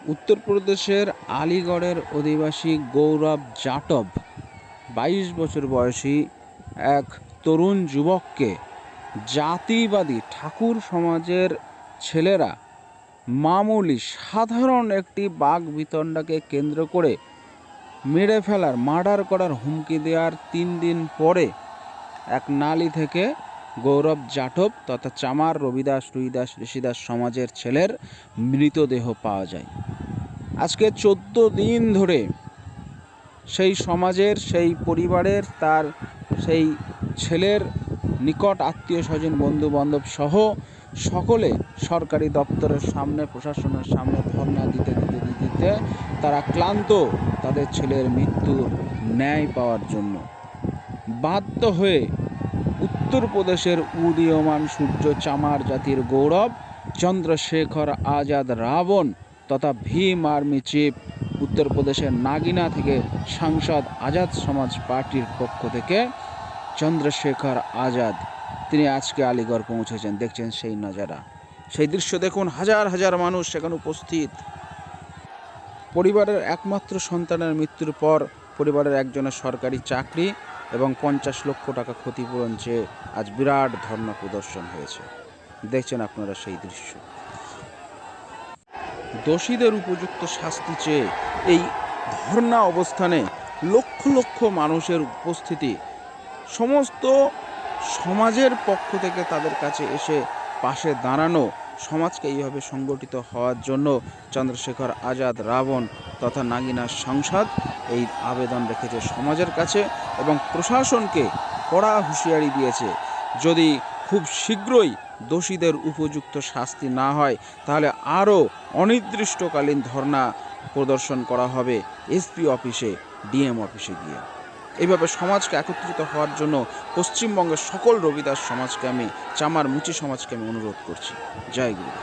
উত্তরপ্রদেশের আলিগড়ের অধিবাসী গৌরব জাটভ ২২ বছর বয়সী এক তরুণ যুবককে জাতিবাদী ঠাকুর সমাজের ছেলেরা মামুলি সাধারণ একটি বাকবিতণ্ডাকে কেন্দ্র করে মেরে ফেলার মার্ডার করার হুমকি দেওয়ার ৩ দিন পরে এক নালী থেকে গৌরব জাটভ তথা চামার রবিদাস রুইদাস ঋষিদাস সমাজের ছেলের মৃতদেহ পাওয়া যায়। আজকে ১৪ দিন ধরে সেই সমাজের সেই পরিবারের তার সেই ছেলের নিকট আত্মীয় স্বজন বন্ধু বান্ধব সহ সকলে সরকারি দপ্তরের সামনে প্রশাসনের সামনে ধর্ণা দিতে তারা ক্লান্ত তাদের ছেলের মৃত্যুর ন্যায় পাওয়ার জন্য। বাধ্য হয়ে উত্তরপ্রদেশের উদীয়মান সূর্য চামার জাতির গৌরব চন্দ্রশেখর আজাদ রাবণ তথা ভীম আর্মি চিফ উত্তরপ্রদেশের নাগিনা থেকে সাংসদ আজাদ সমাজ পার্টির পক্ষ থেকে চন্দ্রশেখর আজাদ তিনি আজকে আলিগড় পৌঁছেছেন। দেখছেন সেই নজারা, সেই দৃশ্য দেখুন, হাজার হাজার মানুষ সেখানে উপস্থিত। পরিবারের একমাত্র সন্তানের মৃত্যুর পর পরিবারের একজনের সরকারি চাকরি এবং ৫০ লক্ষ টাকা ক্ষতিপূরণ চেয়ে আজ বিরাট ধর্ণা প্রদর্শন হয়েছে। দেখছেন আপনারা সেই দৃশ্য। দোষীদের উপযুক্ত শাস্তি চেয়ে এই ধর্ণা অবস্থানে লক্ষ লক্ষ মানুষের উপস্থিতি, সমস্ত সমাজের পক্ষ থেকে তাদের কাছে এসে পাশে দাঁড়ানো, সমাজকে এইভাবে সংগঠিত হওয়ার জন্য চন্দ্রশেখর আজাদ রাবণ তথা নাগিনার সাংসদ এই আবেদন রেখেছে সমাজের কাছে এবং প্রশাসনকে কড়া হুঁশিয়ারি দিয়েছে, যদি খুব শীঘ্রই দোষীদের উপযুক্ত শাস্তি না হয় তাহলে আরও অনির্দিষ্টকালীন ধর্ণা প্রদর্শন করা হবে এসপি অফিসে, ডিএম অফিসে গিয়ে। এইভাবে সমাজকে একত্রিত হওয়ার জন্য পশ্চিমবঙ্গের সকল রবিদাস সমাজকে আমি, চামার মুচি সমাজকে আমি অনুরোধ করছি। জয় গুরু।